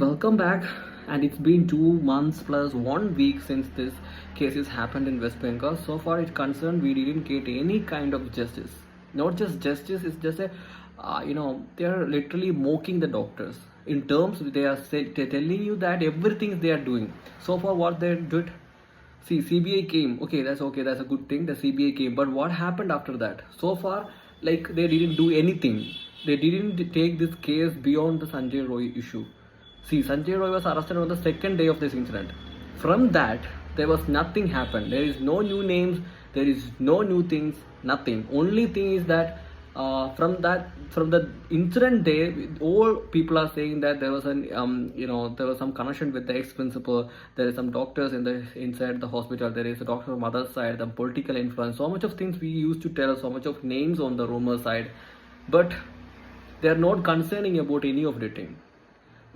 Welcome back, and it's been 2 months plus 1 week since this case has happened in West Bengal. So far, it concerned we didn't get any kind of justice. Not just justice; it's just they are literally mocking the doctors. In terms, they're telling you that everything they are doing. So far, what they did. See, CBI came. Okay. That's a good thing. The CBI came, but what happened after that? So far, like they didn't do anything. They didn't take this case beyond the Sanjay Roy issue. See, Sanjay Roy was arrested on the second day of this incident. From that, there was nothing happened. There is no new names. There is no new things. Nothing. Only thing is that from the incident day, all people are saying that there was there was some connection with the ex-principal. There is some doctors inside the hospital. There is a doctor from other side. The political influence. So much of things we used to tell. So much of names on the rumor side, but they are not concerning about any of the thing.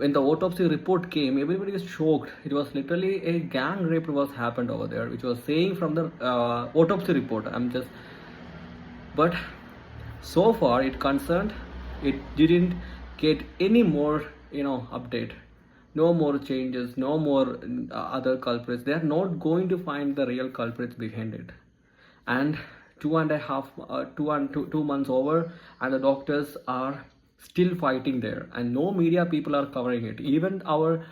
When the autopsy report came, everybody was shocked. It was literally a gang rape was happened over there, which was saying from the autopsy report. But so far it concerned, it didn't get any more, update. No more changes, no more other culprits. They are not going to find the real culprits behind it. And 2 months over, and the doctors are still fighting there, and no media people are covering it. Even our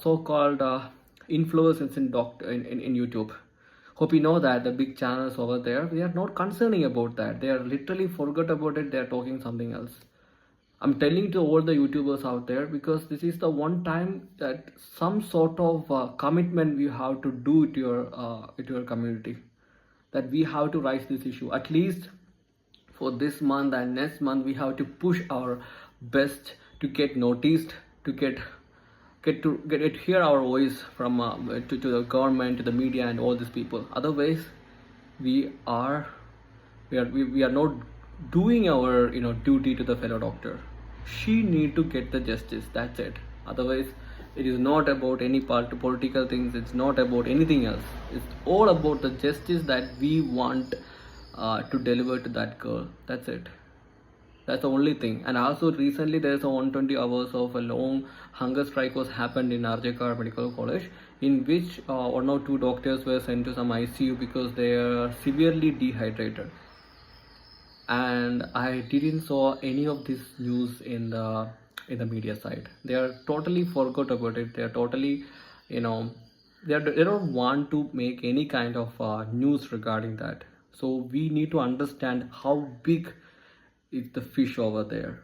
so-called influencers in YouTube, hope you know that the big channels over there, they are not concerning about that. They are literally forgot about it. They are talking something else. I'm telling to all the YouTubers out there, because this is the one time that some sort of commitment you have to do to your community, that we have to raise this issue. At least for this month and next month, we have to push our best to get noticed, to get it hear our voice from to the government, to the media, and all these people. Otherwise, we are we are not doing our duty to the fellow doctor. She need to get the justice. That's it. Otherwise, it is not about any political things. It's not about anything else. It's all about the justice that we want to deliver to that girl. That's it. That's the only thing. And also recently there's a 120 hours of a long hunger strike was happened in RJKR Medical College, in which one or two doctors were sent to some ICU because they are severely dehydrated. And I didn't saw any of this news in the media side. They are totally forgot about it. They are totally, they don't want to make any kind of news regarding that. So we need to understand how big is the fish over there.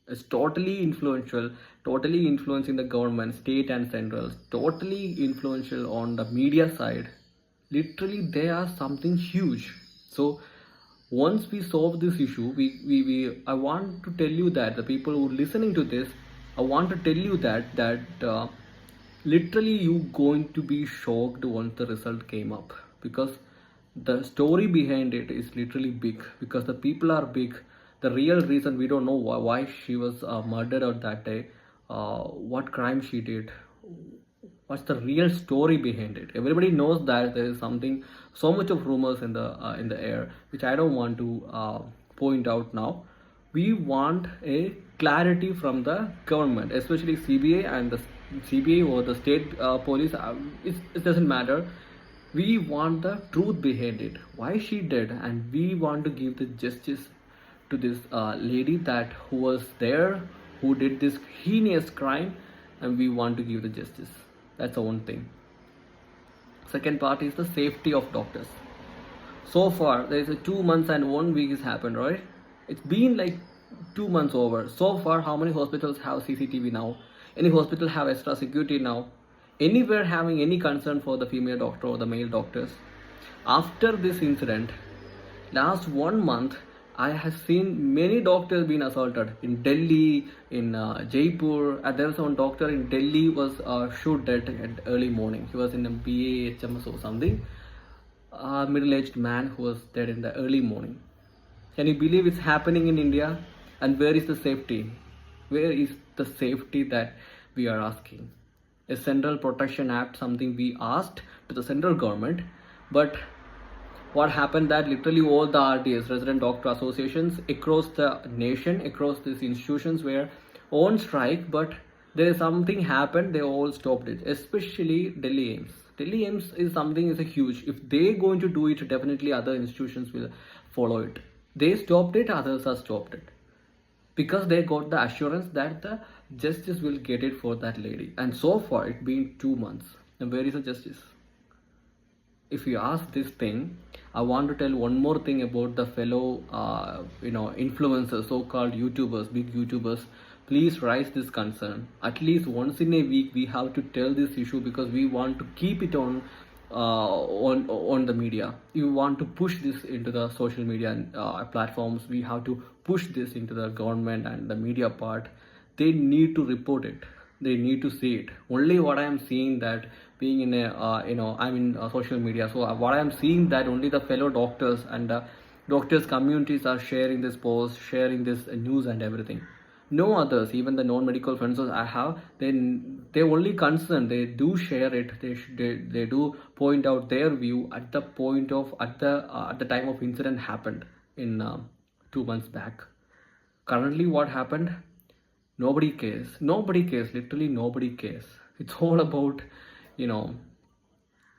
It's totally influential, totally influencing the government, state and central, totally influential on the media side. Literally, they are something huge. So once we solve this issue, I want to tell you that the people who are listening to this, I want to tell you that literally you going to be shocked once the result came up, because the story behind it is literally big, because the people are big. The real reason we don't know why she was murdered on that day, what crime she did, what's the real story behind it. Everybody knows that there is something, so much of rumors in the air, which I don't want to point out now. We want a clarity from the government, especially CBI and the CBI or the state police. It doesn't matter. We want the truth behind it, why she did, and we want to give the justice to this lady that who was there, who did this heinous crime, and we want to give the justice. That's the one thing. Second part is the safety of doctors. So far, there is a 2 months and 1 week has happened, right? It's been like 2 months over. So far, how many hospitals have CCTV now? Any hospital have extra security now? Anywhere having any concern for the female doctor or the male doctors? After this incident, last 1 month, I have seen many doctors being assaulted in Delhi, in Jaipur. There was one doctor in Delhi was shot dead at early morning. He was in a BAHMS or something. A middle-aged man who was dead in the early morning. Can you believe it's happening in India? And where is the safety? Where is the safety that we are asking? A Central Protection Act, something we asked to the central government, but what happened that literally all the RDS, resident doctor associations across the nation, across these institutions were on strike, but there is something happened, they all stopped it, especially Delhi AIMS. Delhi AIMS is something is a huge, if they're going to do it, definitely other institutions will follow it. They stopped it, others have stopped it, because they got the assurance that the justice will get it for that lady. And so far it's been 2 months, and where is the justice? If you ask this thing, I want to tell one more thing about the fellow influencers, so-called YouTubers, big YouTubers. Please raise this concern. At least once in a week we have to tell this issue, because we want to keep it on the media. You want to push this into the social media platforms. We have to push this into the government and the media part. They need to report it, they need to see it. Only what I am seeing, that being in a I'm in social media, so what I am seeing, that only the fellow doctors and doctors communities are sharing this post, sharing this news and everything. No others, even the non-medical friends I have, they only concern, they do share it, they do point out their view at the point of at the time of incident happened in 2 months back. Currently what happened, nobody cares, nobody cares, literally nobody cares. It's all about, you know,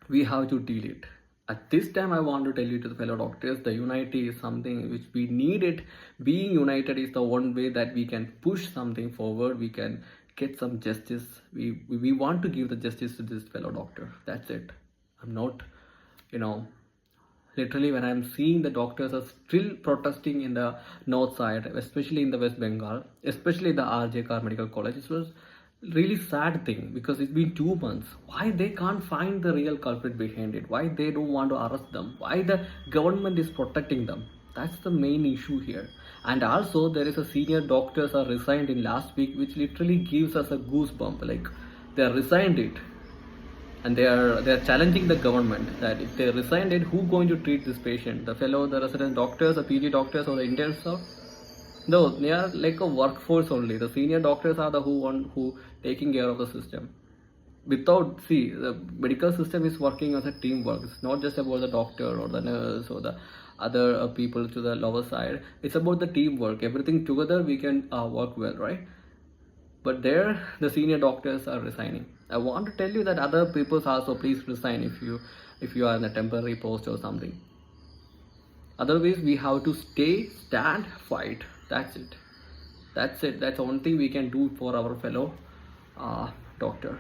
we have to deal it. At this time I want to tell you, to the fellow doctors, the unity is something which we need it. Being united is the one way that we can push something forward, we can get some justice. We want to give the justice to this fellow doctor, that's it. I'm not, literally, when I'm seeing the doctors are still protesting in the north side, especially in the West Bengal, especially the RJ Kar Medical College, it was really sad thing, because it's been 2 months. Why they can't find the real culprit behind it? Why they don't want to arrest them? Why the government is protecting them? That's the main issue here. And also there is a senior doctors are resigned in last week, which literally gives us a goosebump. Like, they are resigned it, and they are challenging the government that if they resigned it, who going to treat this patient? The resident doctors, the PG doctors, or the interns staff? No, they are like a workforce only. The senior doctors are the who taking care of the system. Without, see, the medical system is working as a teamwork. It's not just about the doctor or the nurse or the other people to the lower side. It's about the teamwork. Everything together we can work well, right? But there the senior doctors are resigning. I want to tell you that other people also, please resign if you are in a temporary post or something. Otherwise we have to stand, fight. That's it. That's the only thing we can do for our fellow doctor.